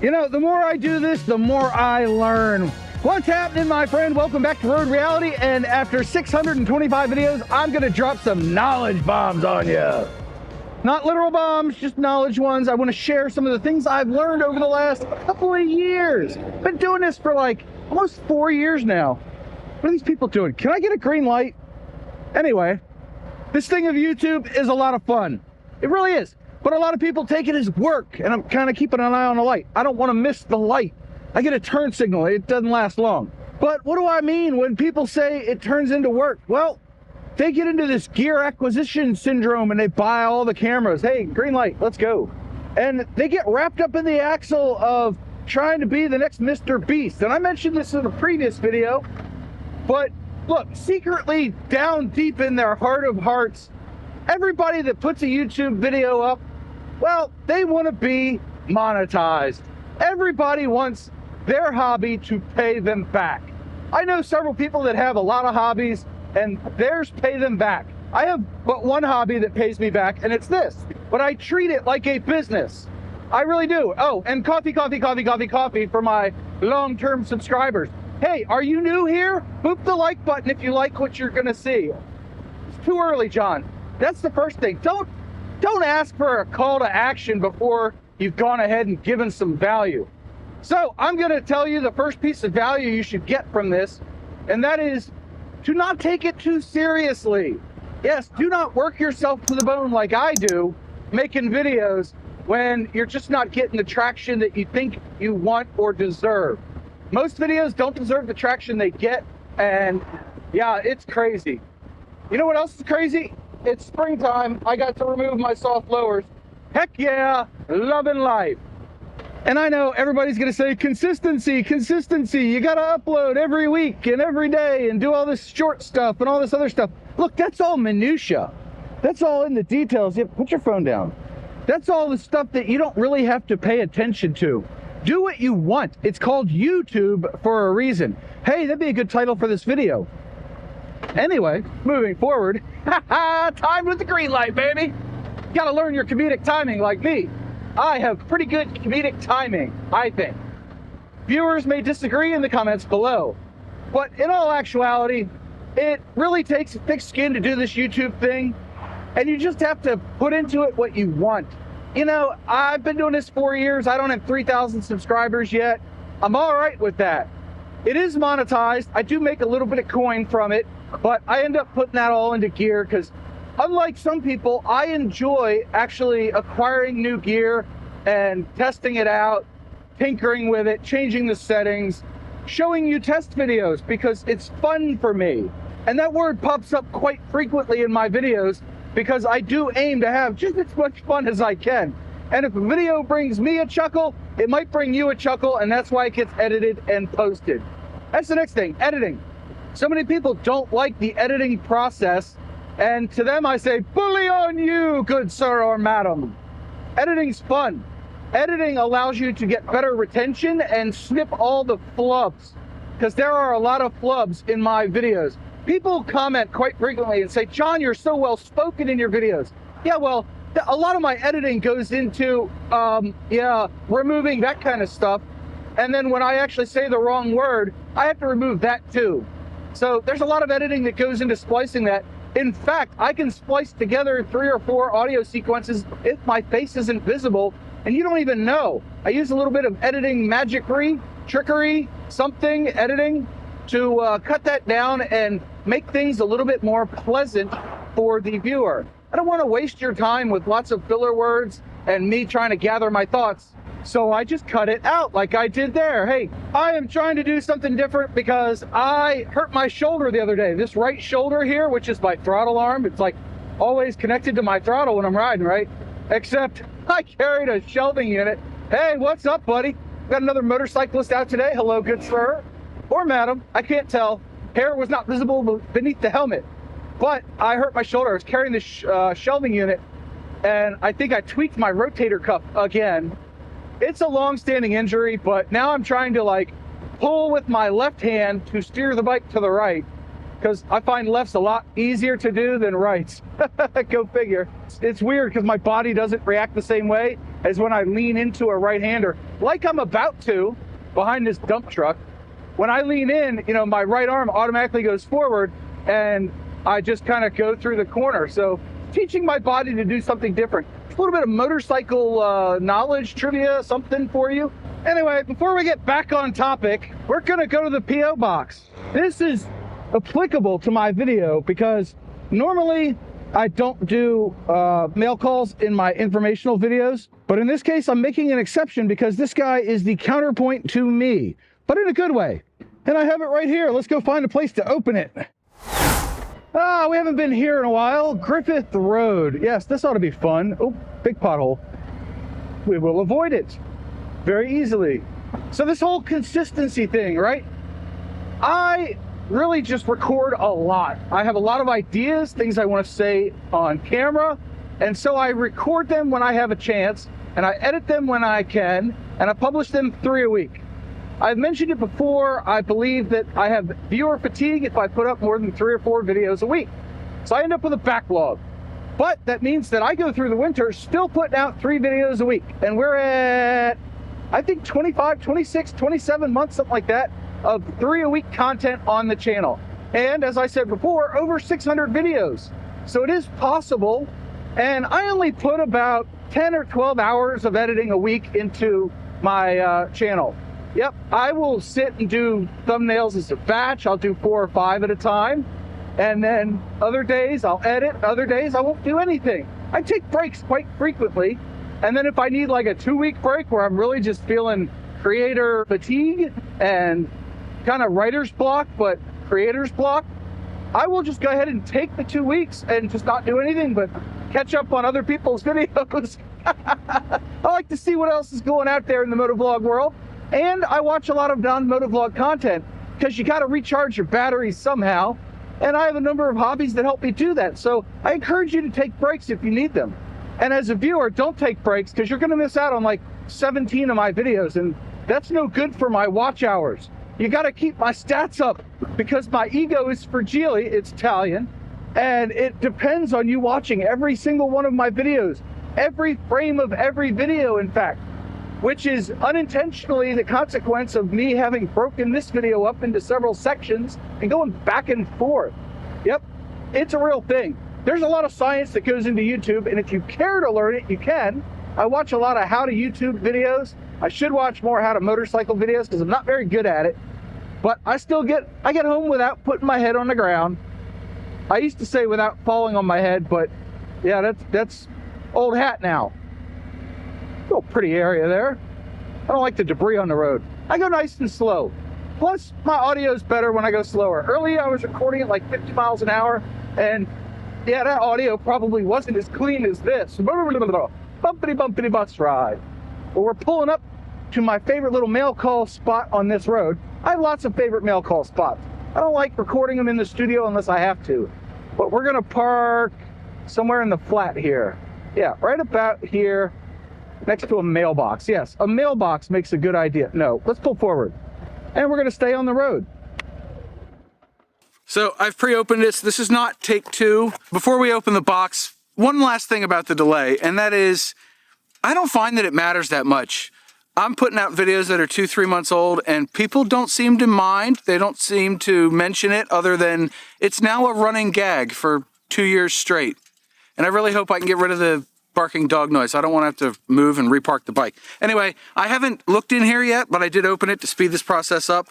You know, the more I do this, the more I learn. What's happening, my friend? Welcome back to Road Reality. And after 625 videos, I'm going to drop some knowledge bombs on you. Not literal bombs, just knowledge ones. I want to share some of the things I've learned over the last couple of years. Been doing this for like almost 4 years now. What are these people doing? Can I get a green light? Anyway, this thing of YouTube is a lot of fun. It really is. But a lot of people take it as work, and I'm kind of keeping an eye on the light. I don't want to miss the light. I get a turn signal. It doesn't last long. But what do I mean when people say it turns into work? Well, they get into this gear acquisition syndrome and they buy all the cameras. Hey, green light, let's go. And they get wrapped up in the axle of trying to be the next Mr. Beast. And I mentioned this in a previous video, but look, secretly down deep in their heart of hearts, everybody that puts a YouTube video up, well, they want to be monetized. Everybody wants their hobby to pay them back. I know several people that have a lot of hobbies and theirs pay them back. I have but one hobby that pays me back, and it's this. But I treat it like a business. I really do. Oh, and coffee for my long-term subscribers. Hey, are you new here? Boop the like button if you like what you're gonna see. It's too early, John. That's the first thing. Don't ask for a call to action before you've gone ahead and given some value. So I'm going to tell you the first piece of value you should get from this, and that is to not take it too seriously. Yes, do not work yourself to the bone like I do, making videos when you're just not getting the traction that you think you want or deserve. Most videos don't deserve the traction they get, and yeah, it's crazy. You know what else is crazy? It's springtime. I got to remove my soft lowers. Heck yeah, loving life. And I know everybody's gonna say consistency. You gotta upload every week and every day and do all this short stuff and all this other stuff. Look, that's all minutia. That's all in the details. Yeah, put your phone down. That's all the stuff that you don't really have to pay attention to. Do what you want. It's called YouTube for a reason. Hey, that'd be a good title for this video. Anyway, moving forward, time with the green light, baby. You gotta learn your comedic timing like me. I have pretty good comedic timing, I think. Viewers may disagree in the comments below, but in all actuality, it really takes thick skin to do this YouTube thing, and you just have to put into it what you want. You know, I've been doing this 4 years. I don't have 3,000 subscribers yet. I'm all right with that. It is monetized. I do make a little bit of coin from it, but I end up putting that all into gear because unlike some people, I enjoy actually acquiring new gear and testing it out, tinkering with it, changing the settings, showing you test videos because it's fun for me. And that word pops up quite frequently in my videos because I do aim to have just as much fun as I can. And if a video brings me a chuckle, it might bring you a chuckle, and that's why it gets edited and posted. That's the next thing, editing. So many people don't like the editing process, and to them I say, bully on you, good sir or madam. Editing's fun. Editing allows you to get better retention and snip all the flubs, because there are a lot of flubs in my videos. People comment quite frequently and say, John, you're so well spoken in your videos. Yeah, well, a lot of my editing goes into, removing that kind of stuff. And then when I actually say the wrong word, I have to remove that too. So there's a lot of editing that goes into splicing that. In fact, I can splice together 3 or 4 audio sequences if my face isn't visible, and you don't even know. I use a little bit of editing trickery, editing to cut that down and make things a little bit more pleasant for the viewer. I don't want to waste your time with lots of filler words and me trying to gather my thoughts. So I just cut it out like I did there. Hey, I am trying to do something different because I hurt my shoulder the other day. This right shoulder here, which is my throttle arm, it's like always connected to my throttle when I'm riding, right? Except I carried a shelving unit. Hey, what's up, buddy? Got another motorcyclist out today. Hello, good sir. Or madam, I can't tell. Hair was not visible beneath the helmet. But I hurt my shoulder. I was carrying this shelving unit, and I think I tweaked my rotator cuff again. It's a long-standing injury, but now I'm trying to like pull with my left hand to steer the bike to the right, because I find left's a lot easier to do than rights. Go figure. It's weird because my body doesn't react the same way. is when I lean into a right-hander, like I'm about to behind this dump truck. When I lean in, you know, my right arm automatically goes forward and I just kind of go through the corner. So teaching my body to do something different. A little bit of motorcycle knowledge, trivia, something for you. Anyway, before we get back on topic, we're gonna go to the P.O. box. This is applicable to my video because normally I don't do mail calls in my informational videos, but in this case, I'm making an exception because this guy is the counterpoint to me, but in a good way. And I have it right here. Let's go find a place to open it. We haven't been here in a while. Griffith Road. Yes, this ought to be fun. Oh, big pothole. We will avoid it very easily. So this whole consistency thing, right? I really just record a lot. I have a lot of ideas, things I want to say on camera, and so I record them when I have a chance, and I edit them when I can, and I publish them 3 a week. I've mentioned it before, I believe that I have viewer fatigue if I put up more than 3 or 4 videos a week. So I end up with a backlog. But that means that I go through the winter still putting out 3 videos a week. And we're at, I think 25, 26, 27 months, something like that, of 3 a week content on the channel. And as I said before, over 600 videos. So it is possible. And I only put about 10 or 12 hours of editing a week into my channel. Yep, I will sit and do thumbnails as a batch. I'll do 4 or 5 at a time. And then other days I'll edit, other days I won't do anything. I take breaks quite frequently. And then if I need like a 2-week break where I'm really just feeling creator fatigue and kind of writer's block, but creator's block, I will just go ahead and take the 2 weeks and just not do anything but catch up on other people's videos. I like to see what else is going out there in the motovlog world. And I watch a lot of non-motovlog content because you got to recharge your batteries somehow. And I have a number of hobbies that help me do that. So I encourage you to take breaks if you need them. And as a viewer, don't take breaks because you're going to miss out on like 17 of my videos. And that's no good for my watch hours. You got to keep my stats up because my ego is fragile. It's Italian. And it depends on you watching every single one of my videos. Every frame of every video, in fact. Which is unintentionally the consequence of me having broken this video up into several sections and going back and forth. Yep, it's a real thing. There's a lot of science that goes into YouTube, and if you care to learn it, you can. I watch a lot of how to YouTube videos. I should watch more how to motorcycle videos because I'm not very good at it. But I get home without putting my head on the ground. I used to say without falling on my head, but yeah, that's old hat now. Little pretty area there. I don't like the debris on the road. I go nice and slow. Plus, my audio is better when I go slower. Earlier, I was recording at like 50 miles an hour, and yeah, that audio probably wasn't as clean as this. Bumpity bumpity bus ride. But we're pulling up to my favorite little mail call spot on this road. I have lots of favorite mail call spots. I don't like recording them in the studio unless I have to. But we're gonna park somewhere in the flat here. Yeah, right about here. Next to a mailbox. Yes, a mailbox makes a good idea. No, let's pull forward. And we're going to stay on the road. So I've pre-opened this. This is not take 2. Before we open the box, one last thing about the delay, and that is, I don't find that it matters that much. I'm putting out videos that are 2-3 months old, and people don't seem to mind. They don't seem to mention it other than it's now a running gag for 2 years straight. And I really hope I can get rid of the barking dog noise. I don't want to have to move and repark the bike. Anyway, I haven't looked in here yet, but I did open it to speed this process up.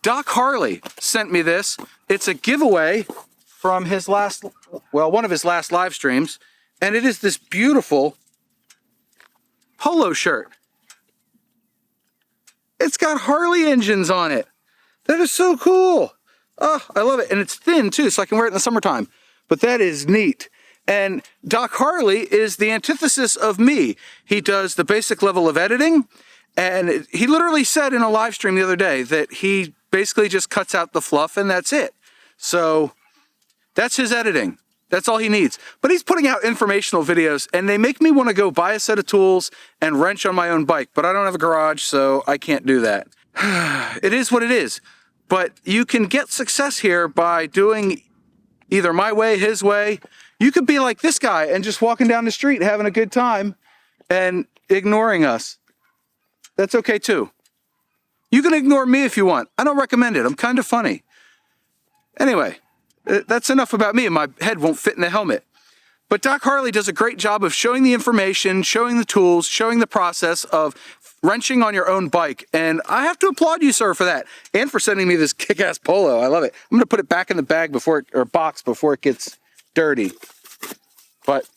Doc Harley sent me this. It's a giveaway from his one of his last live streams, and it is this beautiful polo shirt. It's got Harley engines on it. That is so cool. Oh, I love it. And it's thin too, so I can wear it in the summertime. But that is neat. And Doc Harley is the antithesis of me. He does the basic level of editing, and he literally said in a live stream the other day that he basically just cuts out the fluff and that's it. So that's his editing. That's all he needs. But he's putting out informational videos, and they make me want to go buy a set of tools and wrench on my own bike. But I don't have a garage, so I can't do that. It is what it is. But you can get success here by doing either my way, his way. You could be like this guy and just walking down the street having a good time and ignoring us. That's okay too. You can ignore me if you want. I don't recommend it. I'm kind of funny. Anyway, that's enough about me. My head won't fit in the helmet. But Doc Harley does a great job of showing the information, showing the tools, showing the process of wrenching on your own bike. And I have to applaud you, sir, for that. And for sending me this kick-ass polo. I love it. I'm going to put it back in the bag or box before it gets dirty. But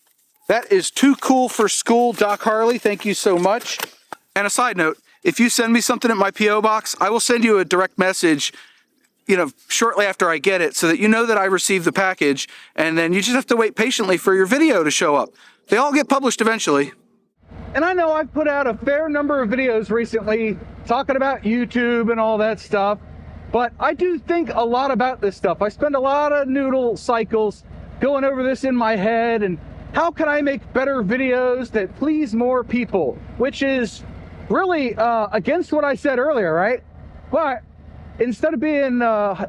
that is too cool for school, Doc Harley. Thank you so much. And a side note, if you send me something at my P.O. box, I will send you a direct message, shortly after I get it, so that you know that I received the package, and then you just have to wait patiently for your video to show up. They all get published eventually. And I know I've put out a fair number of videos recently talking about YouTube and all that stuff, but I do think a lot about this stuff. I spend a lot of noodle cycles going over this in my head, and how can I make better videos that please more people, which is really against what I said earlier, right? But instead of being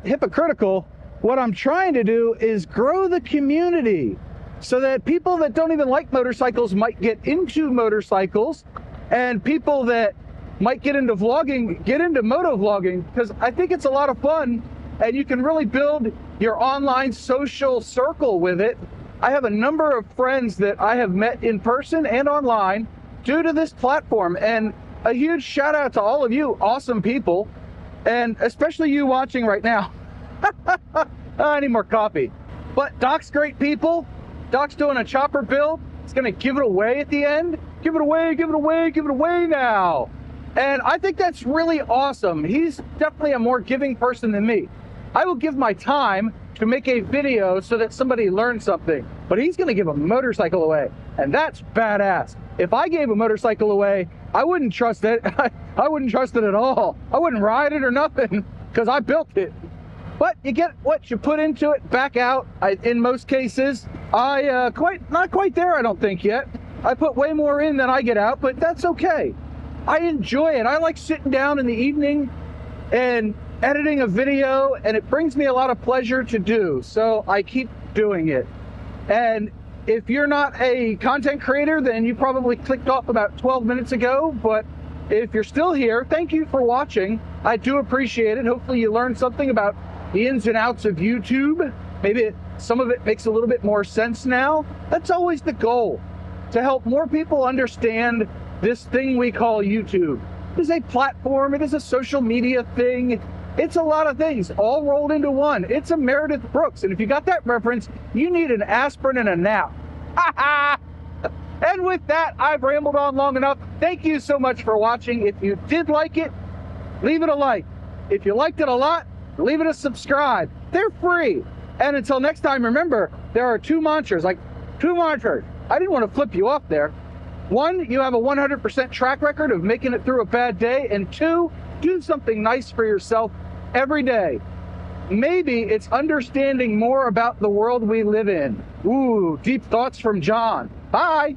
hypocritical, what I'm trying to do is grow the community so that people that don't even like motorcycles might get into motorcycles, and people that might get into vlogging, get into moto vlogging, because I think it's a lot of fun and you can really build your online social circle with it. I have a number of friends that I have met in person and online due to this platform, and a huge shout out to all of you awesome people, and especially you watching right now. I need more coffee. But Doc's great people. Doc's doing a chopper build. He's gonna give it away at the end. Give it away, give it away, give it away now. And I think that's really awesome. He's definitely a more giving person than me. I will give my time to make a video so that somebody learns something, but he's gonna give a motorcycle away, and that's badass. If I gave a motorcycle away, I wouldn't trust it. I wouldn't trust it at all. I wouldn't ride it or nothing, because I built it. But you get what you put into it back out. In most cases, not quite there, I don't think yet. I put way more in than I get out, but that's okay. I enjoy it. I like sitting down in the evening and editing a video, and it brings me a lot of pleasure to do, so I keep doing it. And if you're not a content creator, then you probably clicked off about 12 minutes ago, but if you're still here, thank you for watching. I do appreciate it. Hopefully you learned something about the ins and outs of YouTube. Maybe some of it makes a little bit more sense now. That's always the goal, to help more people understand this thing we call YouTube. It is a platform, it is a social media thing. It's a lot of things all rolled into one. It's a Meredith Brooks, and if you got that reference, you need an aspirin and a nap. And with that, I've rambled on long enough. Thank you so much for watching. If you did like it, leave it a like. If you liked it a lot, leave it a subscribe. They're free. And until next time, remember, there are two mantras. I didn't want to flip you off there. One, you have a 100% track record of making it through a bad day. And two, do something nice for yourself every day. Maybe it's understanding more about the world we live in. Ooh, deep thoughts from John. Bye.